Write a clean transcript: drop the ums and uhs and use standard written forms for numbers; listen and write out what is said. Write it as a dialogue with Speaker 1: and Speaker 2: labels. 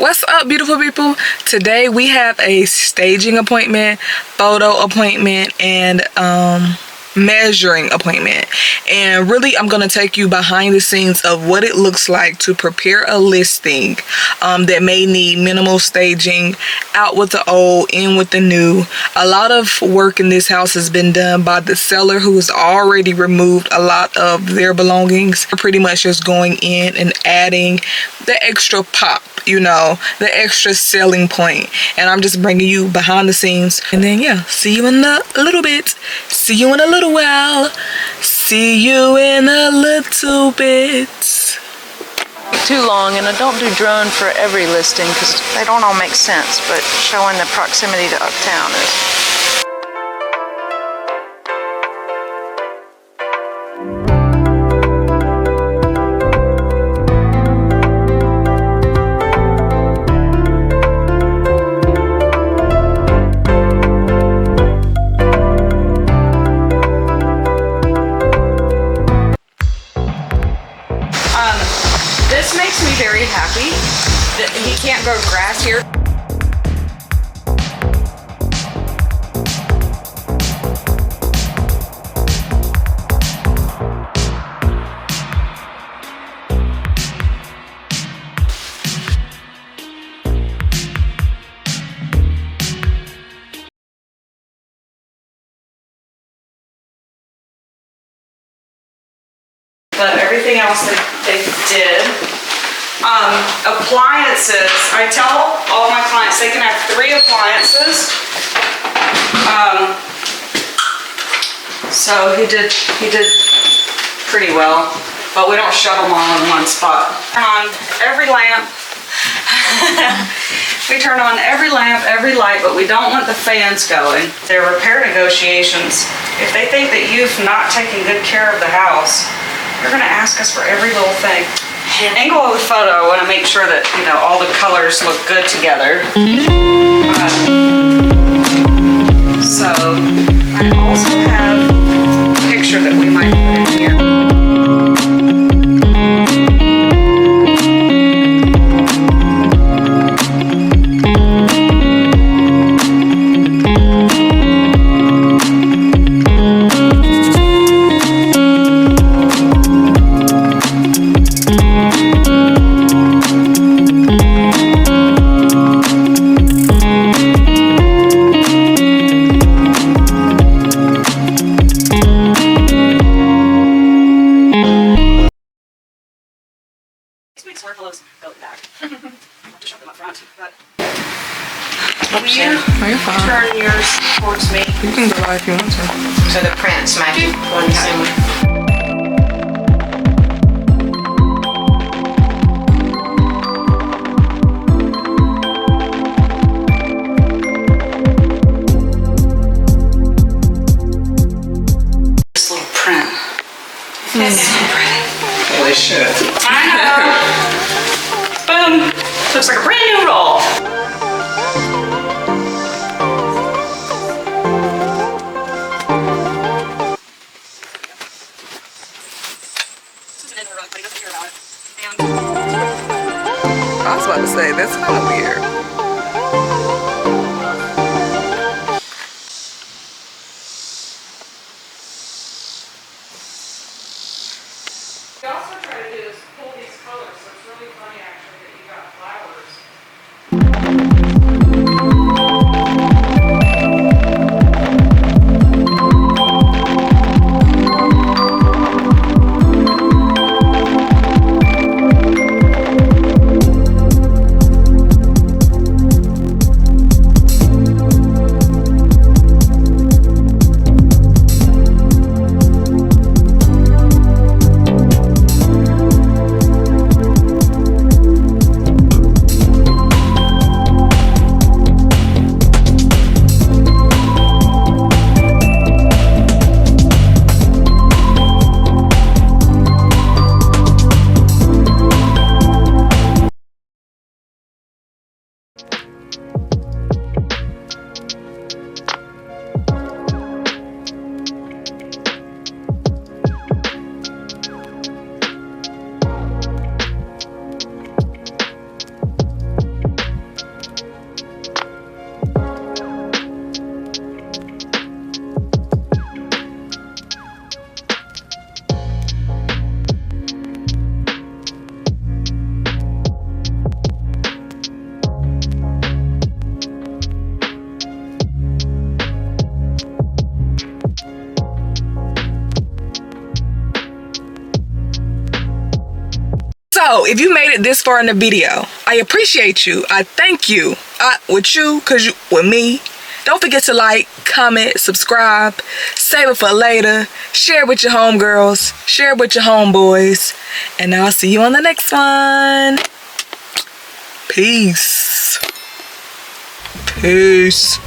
Speaker 1: What's up, beautiful people? Today we have a staging appointment, photo appointment, and measuring appointment. And really, I'm going to take you behind the scenes of what it looks like to prepare a listing that may need minimal staging, out with the old, in with the new. A lot of work in this house has been done by the seller, who has already removed a lot of their belongings. They're pretty much just going in and adding the extra pop, you know, the extra selling point. And I'm just bringing you behind the scenes. And then yeah, see you in a little bit. See you in a little while. See you in a little bit.
Speaker 2: Too long, and I don't do drone for every listing because they don't all make sense, but showing the proximity to uptown is.
Speaker 3: This makes me very happy that he can't grow grass here. But everything else they did. Appliances, I tell all my clients they can have 3 appliances. So he did pretty well, but we don't shove them all in one spot. Turn on every lamp. We turn on every lamp, every light, but we don't want the fans going. They're repair negotiations. If they think that you've not taken good care of the house, they're gonna ask us for every little thing. Angle of the photo, I wanna make sure that, you know, all the colors look good together. So, I also have a picture that we might put in here. Turn yours towards me.
Speaker 1: You can go live if you want to.
Speaker 3: So the print's matching one similar. This little print. It's so pretty.
Speaker 4: Holy shit.
Speaker 3: I know. Boom. Looks like a brand new roll.
Speaker 1: I was about to say, that's kind of weird.
Speaker 3: We also try to do is pull these colors, so it's really funny actually that you got flowers.
Speaker 1: So if you made it this far in the video, I appreciate you. I thank you. With you, cause you with me. Don't forget to like, comment, subscribe, save it for later, share it with your homegirls, share it with your homeboys, and I'll see you on the next one. Peace. Peace.